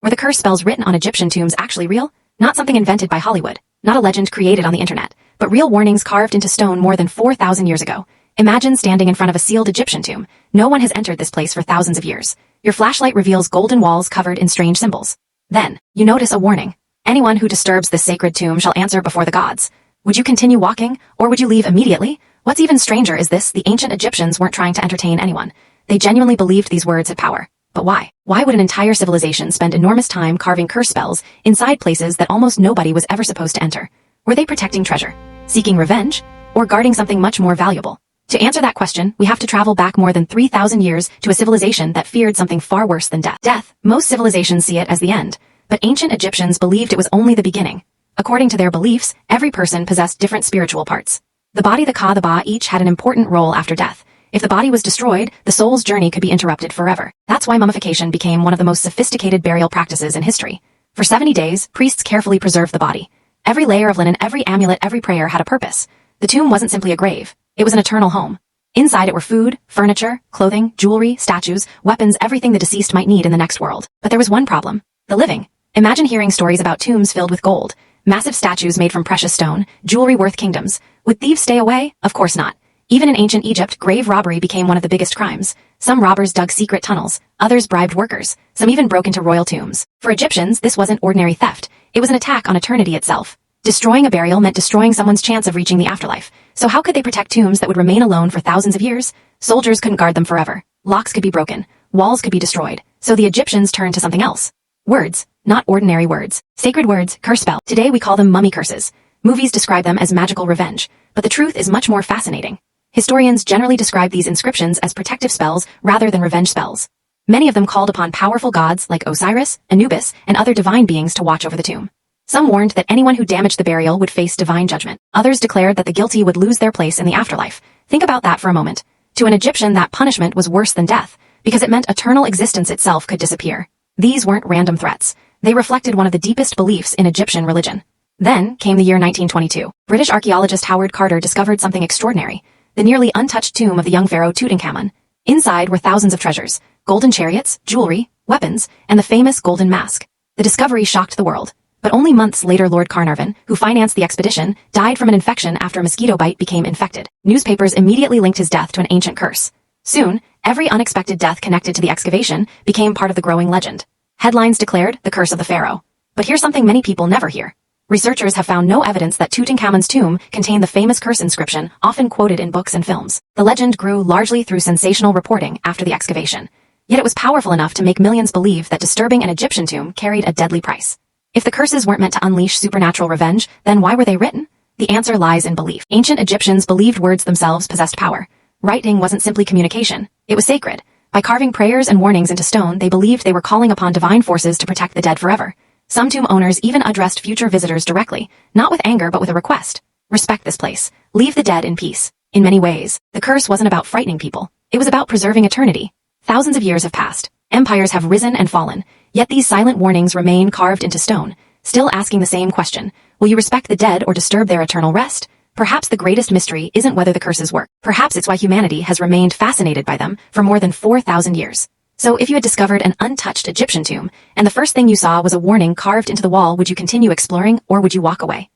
Were the curse spells written on Egyptian tombs actually real? Not something invented by Hollywood, not a legend created on the internet, but real warnings carved into stone more than 4,000 years ago. Imagine standing in front of a sealed Egyptian tomb. No one has entered this place for thousands of years. Your flashlight reveals golden walls covered in strange symbols. Then, you notice a warning. Anyone who disturbs this sacred tomb shall answer before the gods. Would you continue walking, or would you leave immediately? What's even stranger is this: the ancient Egyptians weren't trying to entertain anyone. They genuinely believed these words had power. But why? Why would an entire civilization spend enormous time carving curse spells inside places that almost nobody was ever supposed to enter? Were they protecting treasure, seeking revenge, or guarding something much more valuable? To answer that question, we have to travel back more than 3,000 years to a civilization that feared something far worse than death. Most civilizations see it as the end, but ancient Egyptians believed it was only the beginning. According to their beliefs, every person possessed different spiritual parts. The body, the ka, the ba each had an important role after death. If the body was destroyed, the soul's journey could be interrupted forever. That's why mummification became one of the most sophisticated burial practices in history. For 70 days, priests carefully preserved the body. Every layer of linen, every amulet, every prayer had a purpose. The tomb wasn't simply a grave. It was an eternal home. Inside it were food, furniture, clothing, jewelry, statues, weapons, everything the deceased might need in the next world. But there was one problem: the living. Imagine hearing stories about tombs filled with gold, massive statues made from precious stone, jewelry worth kingdoms. Would thieves stay away? Of course not. Even in ancient Egypt, grave robbery became one of the biggest crimes. Some robbers dug secret tunnels, others bribed workers, some even broke into royal tombs. For Egyptians, this wasn't ordinary theft. It was an attack on eternity itself. Destroying a burial meant destroying someone's chance of reaching the afterlife. So how could they protect tombs that would remain alone for thousands of years? Soldiers couldn't guard them forever. Locks could be broken. Walls could be destroyed. So the Egyptians turned to something else. Words. Not ordinary words. Sacred words, curse spell. Today we call them mummy curses. Movies describe them as magical revenge. But the truth is much more fascinating. Historians generally describe these inscriptions as protective spells rather than revenge spells. Many of them called upon powerful gods like Osiris, Anubis, and other divine beings to watch over the tomb. Some warned that anyone who damaged the burial would face divine judgment. Others declared that the guilty would lose their place in the afterlife. Think about that for a moment. To an Egyptian, that punishment was worse than death, because it meant eternal existence itself could disappear. These weren't random threats. They reflected one of the deepest beliefs in Egyptian religion. Then came the year 1922. British archaeologist Howard Carter discovered something extraordinary: the nearly untouched tomb of the young pharaoh Tutankhamun. Inside were thousands of treasures, golden chariots, jewelry, weapons, and the famous golden mask. The discovery shocked the world. But only months later, Lord Carnarvon, who financed the expedition, died from an infection after a mosquito bite became infected. Newspapers immediately linked his death to an ancient curse. Soon, every unexpected death connected to the excavation became part of the growing legend. Headlines declared the curse of the pharaoh. But here's something many people never hear. Researchers have found no evidence that Tutankhamun's tomb contained the famous curse inscription often quoted in books and films. The legend grew largely through sensational reporting after the excavation. Yet it was powerful enough to make millions believe that disturbing an Egyptian tomb carried a deadly price. If the curses weren't meant to unleash supernatural revenge, then why were they written? The answer lies in belief. Ancient Egyptians believed words themselves possessed power. Writing wasn't simply communication. It was sacred. By carving prayers and warnings into stone, they believed they were calling upon divine forces to protect the dead forever. Some tomb owners even addressed future visitors directly, not with anger but with a request. Respect this place. Leave the dead in peace. In many ways, the curse wasn't about frightening people. It was about preserving eternity. Thousands of years have passed. Empires have risen and fallen. Yet these silent warnings remain carved into stone, still asking the same question: will you respect the dead or disturb their eternal rest? Perhaps the greatest mystery isn't whether the curses work. Perhaps it's why humanity has remained fascinated by them for more than 4,000 years. So if you had discovered an untouched Egyptian tomb, and the first thing you saw was a warning carved into the wall, would you continue exploring or would you walk away?